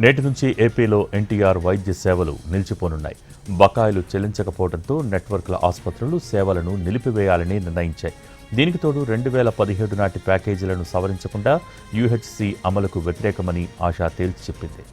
నేటి నుంచి ఏపీలో ఎన్టీఆర్ వైద్య సేవలు నిలిచిపోనున్నాయి. బకాయిలు చెల్లించకపోవడంతో నెట్వర్క్ల ఆసుపత్రులు సేవలను నిలిపివేయాలని నిర్ణయించాయి. దీనికి తోడు 2017 నాటి ప్యాకేజీలను సవరించకుండా యూహెచ్సీ అమలుకు వ్యతిరేకమని ఆశా తేల్చి చెప్పింది.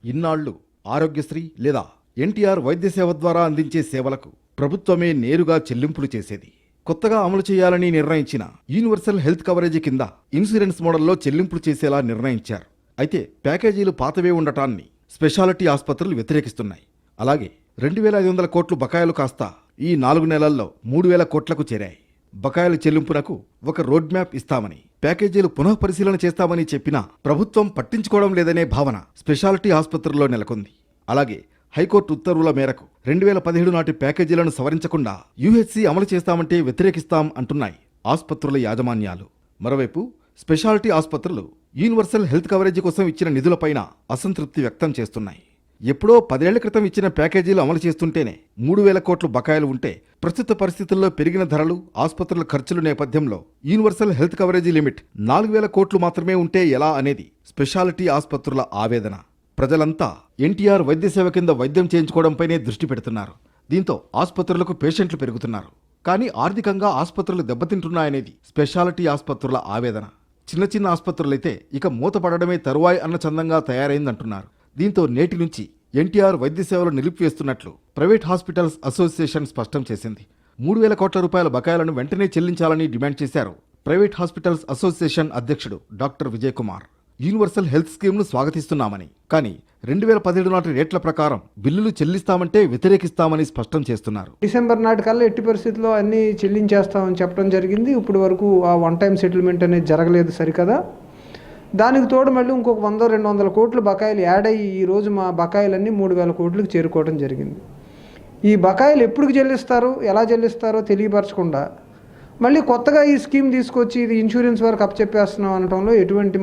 ఇన్నాళ్లు ఆరోగ్యశ్రీ లేదా ఎన్టీఆర్ వైద్య సేవ ద్వారా అందించే సేవలకు ప్రభుత్వమే నేరుగా చెల్లింపులు చేసేది. కొత్తగా అమలు చేయాలని నిర్ణయించిన యూనివర్సల్ హెల్త్ కవరేజీ కింద ఇన్సూరెన్స్ మోడల్లో చెల్లింపులు చేసేలా నిర్ణయించారు. అయితే ప్యాకేజీలు పాతవే ఉండటాన్ని స్పెషాలిటీ ఆసుపత్రులు వ్యతిరేకిస్తున్నాయి. అలాగే 2,500 కోట్లు బకాయిలు కాస్త ఈ 4 నెలల్లో 3,000 కోట్లకు చేరాయి. బకాయిల చెల్లింపునకు ఒక రోడ్ మ్యాప్ ఇస్తామని, ప్యాకేజీలు పునఃపరిశీలన చేస్తామని చెప్పినా ప్రభుత్వం పట్టించుకోవడం లేదనే భావన స్పెషాలిటీ ఆసుపత్రుల్లో నెలకొంది. అలాగే హైకోర్టు ఉత్తర్వుల మేరకు 2017 నాటి ప్యాకేజీలను సవరించకుండా యూహెచ్సీ అమలు చేస్తామంటే వ్యతిరేకిస్తాం అంటున్నాయి ఆసుపత్రుల యాజమాన్యాలు. మరోవైపు స్పెషాలిటీ ఆసుపత్రులు యూనివర్సల్ హెల్త్ కవరేజీ కోసం ఇచ్చిన నిధులపైన అసంతృప్తి వ్యక్తం చేస్తున్నాయి. ఎప్పుడో 10 ఏళ్ల క్రితం ఇచ్చిన ప్యాకేజీలు అమలు చేస్తుంటేనే 3,000 కోట్లు బకాయిలు ఉంటే ప్రస్తుత పరిస్థితుల్లో పెరిగిన ధరలు, ఆసుపత్రుల ఖర్చుల నేపథ్యంలో యూనివర్సల్ హెల్త్ కవరేజీ లిమిట్ 4,000 కోట్లు మాత్రమే ఉంటే ఎలా అనేది స్పెషాలిటీ ఆసుపత్రుల ఆవేదన. ప్రజలంతా ఎన్టీఆర్ వైద్య సేవ కింద వైద్యం చేయించుకోవడంపైనే దృష్టి పెడుతున్నారు. దీంతో ఆసుపత్రులకు పేషెంట్లు పెరుగుతున్నారు. కానీ ఆర్థికంగా ఆసుపత్రులు దెబ్బతింటున్నాయనేది స్పెషాలిటీ ఆసుపత్రుల ఆవేదన. చిన్న చిన్న ఆసుపత్రులైతే ఇక మూతపడడమే తరువాయి అన్న చందంగా తయారైందంటున్నారు. దీంతో నేటి నుంచి ఎన్టీఆర్ వైద్య సేవలు నిలిపివేస్తున్నట్లు ప్రైవేట్ హాస్పిటల్స్ అసోసియేషన్ స్పష్టం చేసింది. 3,000 కోట్ల రూపాయల బకాయిలను వెంటనే చెల్లించాలని డిమాండ్ చేశారు ప్రైవేట్ హాస్పిటల్స్ అసోసియేషన్ అధ్యక్షుడు doctor Vijay Kumar. Universal health స్కీమ్ను స్వాగతిస్తున్నామని, కానీ 2017 నాటి రేట్ల ప్రకారం బిల్లులు చెల్లిస్తామంటే వ్యతిరేకిస్తామని స్పష్టం చేస్తున్నారు. డిసెంబర్ నాటికల్లా ఎట్టి పరిస్థితుల్లో అన్నీ చెల్లించేస్తామని చెప్పడం జరిగింది. ఇప్పుడు వరకు ఆ వన్ టైం సెటిల్మెంట్ అనేది జరగలేదు సరికదా. దానికి తోడు మళ్ళీ ఇంకొక 100-200 కోట్లు బకాయిలు యాడ్ అయ్యి ఈరోజు మా బకాయిలన్నీ 3,000 కోట్లకు చేరుకోవడం జరిగింది. ఈ బకాయిలు ఎప్పుడు చెల్లిస్తారో, ఎలా చెల్లిస్తారో తెలియపరచకుండా మళ్ళీ కొత్తగా ఈ స్కీమ్ తీసుకొచ్చి ఇది ఇన్సూరెన్స్ వరకు అప్పచెప్పేస్తున్నాం అనడంలో ఎటువంటి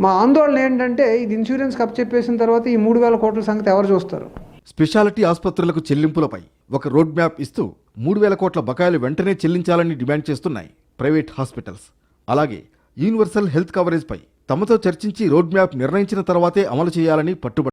మా ఆందోళన ఏంటంటే, ఇది ఇన్సూరెన్స్కి అప్పచెప్పేసిన తర్వాత ఈ 3,000 కోట్ల సంగతి ఎవరు చూస్తారు? స్పెషాలిటీ ఆసుపత్రులకు చెల్లింపులపై ఒక రోడ్ మ్యాప్ ఇస్తూ 3,000 కోట్ల బకాయిలు వెంటనే చెల్లించాలని డిమాండ్ చేస్తున్నాయి ప్రైవేట్ హాస్పిటల్స్. అలాగే యూనివర్సల్ హెల్త్ కవరేజ్ పై తమతో చర్చించి రోడ్ మ్యాప్ నిర్ణయించిన తర్వాతే అమలు చేయాలని పట్టుబట్టారు.